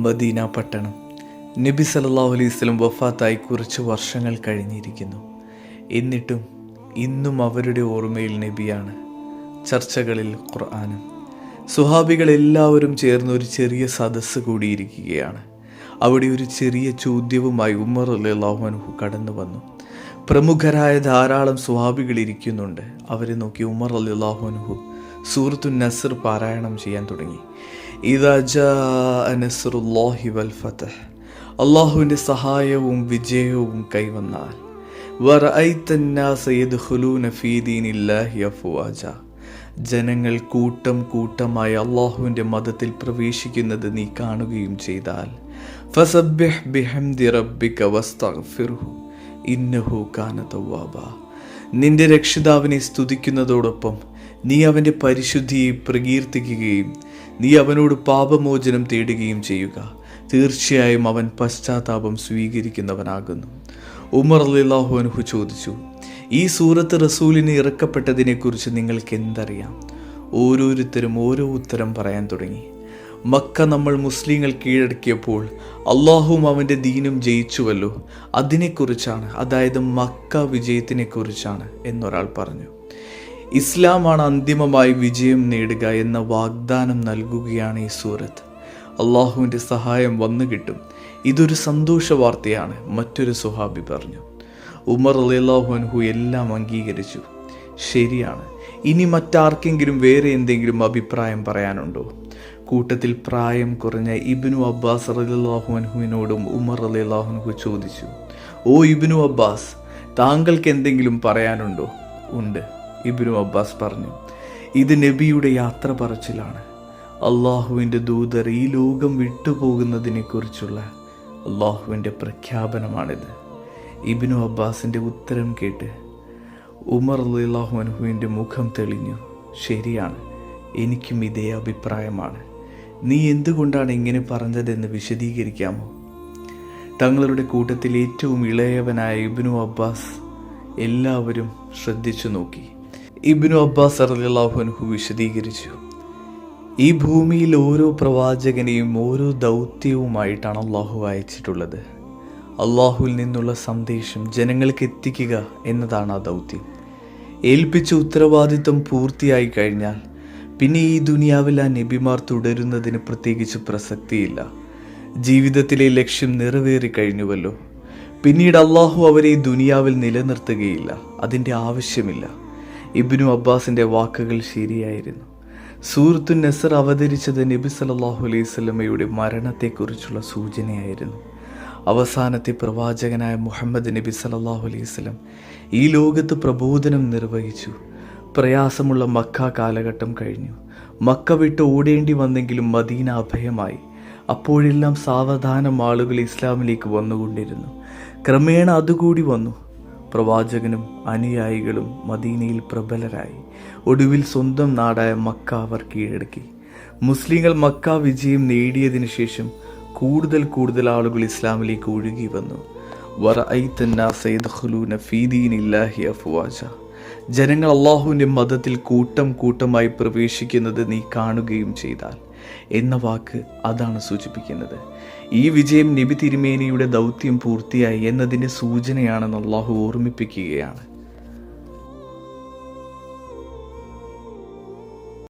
Medina പട്ടണം. നബി സല്ലല്ലാഹു അലൈഹി വസല്ലം വഫാത്തായി കുറച്ച് വർഷങ്ങൾ കഴിഞ്ഞിരിക്കുന്നു. എന്നിട്ടും ഇന്നും അവരുടെ ഓർമ്മയിൽ നബിയാണ്. ചർച്ചകളിൽ ഖുർആനും. സ്വഹാബികൾ എല്ലാവരും ചേർന്ന് ഒരു ചെറിയ സദസ്സ് കൂടിയിരിക്കുകയാണ്. അവിടെ ഒരു ചെറിയ ചോദ്യവുമായി ഉമർ റളിയല്ലാഹു അൻഹു കടന്നു വന്നു. പ്രമുഖരായ ധാരാളം സ്വഹാബികൾ ഇരിക്കുന്നുണ്ട്. അവരെ നോക്കി ഉമർ റളിയല്ലാഹു അൻഹു സൂറത്തുൻ നസ്ർ പാരായണം ചെയ്യാൻ തുടങ്ങി. ഇദാ ജാഅ നസ്റുല്ലാഹി വൽ ഫതഹ്, അല്ലാഹുവിൻ്റെ സഹായവും വിജയവും കൈവന്നാൽ, വറഅയ്തൻ നാസ യദ്ഖുലൂന ഫീ ദീനില്ലാഹി അഫ്വാജ, ജനങ്ങൾ കൂട്ടം കൂട്ടമായി അല്ലാഹുവിൻ്റെ മതത്തിൽ പ്രവേശിക്കുന്നത് നീ കാണുകയും ചെയ്താൽ, ഫസബ്ബിഹ് ബിഹംദി റബ്ബിക വസ്തഗ്ഫിർഹു ഇന്നഹു കാന തവ്വാബ, നിന്റെ രക്ഷിതാവിനെ സ്തുതിക്കുന്നതോടൊപ്പം നീ അവൻ്റെ പരിശുദ്ധിയെ പ്രകീർത്തിക്കുകയും നീ അവനോട് പാപമോചനം തേടുകയും ചെയ്യുക. തീർച്ചയായും അവൻ പശ്ചാത്താപം സ്വീകരിക്കുന്നവനാകുന്നു. ഉമർ റളിയല്ലാഹു അൻഹു ചോദിച്ചു, ഈ സൂറത്ത് റസൂലിന് ഇറക്കപ്പെട്ടതിനെക്കുറിച്ച് നിങ്ങൾക്ക് എന്തറിയാം? ഓരോരുത്തരും ഓരോ ഉത്തരം പറയാൻ തുടങ്ങി. മക്ക നമ്മൾ മുസ്ലിങ്ങൾ കീഴടക്കിയപ്പോൾ അള്ളാഹുവും അവൻ്റെ ദീനും ജയിച്ചുവല്ലോ, അതിനെക്കുറിച്ചാണ്, അതായത് മക്ക വിജയത്തിനെക്കുറിച്ചാണ് എന്നൊരാൾ പറഞ്ഞു. ഇസ്ലാമാണ് അന്തിമമായി വിജയം നേടുക എന്ന വാഗ്ദാനം നൽകുകയാണ് ഈ സൂറത്ത്. അള്ളാഹുവിൻ്റെ സഹായം വന്നു കിട്ടും, ഇതൊരു സന്തോഷ വാർത്തയാണ്, മറ്റൊരു സ്വഹാബി പറഞ്ഞു. ഉമർ റളിയല്ലാഹു അൻഹു എല്ലാം അംഗീകരിച്ചു. ശരിയാണ്, ഇനി മറ്റാർക്കെങ്കിലും വേറെ എന്തെങ്കിലും അഭിപ്രായം പറയാനുണ്ടോ? കൂട്ടത്തിൽ പ്രായം കുറഞ്ഞ ഇബ്നു അബ്ബാസ് റളിയല്ലാഹു അൻഹുവിനോടും ഉമർ റളിയല്ലാഹു അൻഹു ചോദിച്ചു, ഓ ഇബ്നു അബ്ബാസ്, താങ്കൾക്ക് എന്തെങ്കിലും പറയാനുണ്ടോ? ഉണ്ട്, ഇബ്നു അബ്ബാസ് പറഞ്ഞു. ഇത് നബിയുടെ യാത്ര പറച്ചിലാണ്. അള്ളാഹുവിൻ്റെ ദൂതർ ഈ ലോകം വിട്ടുപോകുന്നതിനെക്കുറിച്ചുള്ള അള്ളാഹുവിൻ്റെ പ്രഖ്യാപനമാണിത്. ഇബ്നു അബ്ബാസിൻ്റെ ഉത്തരം കേട്ട് ഉമർ റളിയല്ലാഹു അൻഹുവിൻ്റെ മുഖം തെളിഞ്ഞു. ശരിയാണ്, എനിക്കും ഇതേ അഭിപ്രായമാണ്. നീ എന്തുകൊണ്ടാണ് ഇങ്ങനെ പറഞ്ഞതെന്ന് വിശദീകരിക്കാമോ? തങ്ങളുടെ കൂട്ടത്തിൽ ഏറ്റവും ഇളയവനായ ഇബ്നു അബ്ബാസ് എല്ലാവരും ശ്രദ്ധിച്ചു നോക്കി. ഇബ്നു അബ്ബാസ് റളിയല്ലാഹു അൻഹു വിശദീകരിച്ചു, ഈ ഭൂമിയിൽ ഓരോ പ്രവാചകനെയും ഓരോ ദൗത്യവുമായിട്ടാണ് അള്ളാഹു അയച്ചിട്ടുള്ളത്. അള്ളാഹുവിൽ നിന്നുള്ള സന്ദേശം ജനങ്ങൾക്ക് എത്തിക്കുക എന്നതാണ് ആ ദൗത്യം. ഏൽപ്പിച്ച ഉത്തരവാദിത്വം പൂർത്തിയായി കഴിഞ്ഞാൽ പിന്നെ ഈ ദുനിയാവിൽ ആ നബിമാർ തുടരുന്നതിന് പ്രത്യേകിച്ച് പ്രസക്തിയില്ല. ജീവിതത്തിലെ ലക്ഷ്യം നിറവേറി കഴിഞ്ഞുവല്ലോ. പിന്നീട് അള്ളാഹു അവരെ ഈ ദുനിയാവിൽ നിലനിർത്തുകയില്ല, അതിൻ്റെ ആവശ്യമില്ല. ഇബ്നു അബ്ബാസിൻ്റെ വാക്കുകൾ ശരിയായിരുന്നു. സൂറത്തുൻ നസ്ർ അവതരിച്ചത് നബി സല്ലല്ലാഹു അലൈഹി വസല്ലമയുടെ മരണത്തെക്കുറിച്ചുള്ള സൂചനയായിരുന്നു. അവസാനത്തെ പ്രവാചകനായ മുഹമ്മദ് നബി സല്ലല്ലാഹു അലൈഹി വസല്ലം ഈ ലോകത്ത് പ്രബോധനം നിർവഹിച്ചു. പ്രയാസമുള്ള മക്ക കാലഘട്ടം കഴിഞ്ഞു. മക്ക വിട്ട് ഓടേണ്ടി വന്നെങ്കിലും മദീന അഭയമായി. അപ്പോഴെല്ലാം സാവധാനം ആളുകൾ ഇസ്ലാമിലേക്ക് വന്നുകൊണ്ടിരുന്നു. ക്രമേണ അതുകൂടി വന്നു. പ്രവാചകനും അനുയായികളും മദീനയിൽ പ്രബലരായി. ഒടുവിൽ സ്വന്തം നാടായ മക്ക അവർ കീഴടക്കി. മുസ്ലിങ്ങൾ മക്ക വിജയം നേടിയതിനു ശേഷം കൂടുതൽ ആളുകൾ ഇസ്ലാമിലേക്ക് ഒഴുകി വന്നു. വറഅയ്തൻ നാസ യദ്ഖുലൂന ഫീ ദീനില്ലാഹി അഫ്വാജ, ജനങ്ങൾ അള്ളാഹുവിൻ്റെ മതത്തിൽ കൂട്ടം കൂട്ടമായി പ്രവേശിക്കുന്നത് നീ കാണുകയും ചെയ്താൽ എന്ന വാക്ക് അതാണ് സൂചിപ്പിക്കുന്നത്. ഈ വിജയം നബി തിരുമേനിയുടെ ദൗത്യം പൂർത്തിയായി എന്നതിൻ്റെ സൂചനയാണെന്ന് അള്ളാഹു ഓർമ്മിപ്പിക്കുകയാണ്.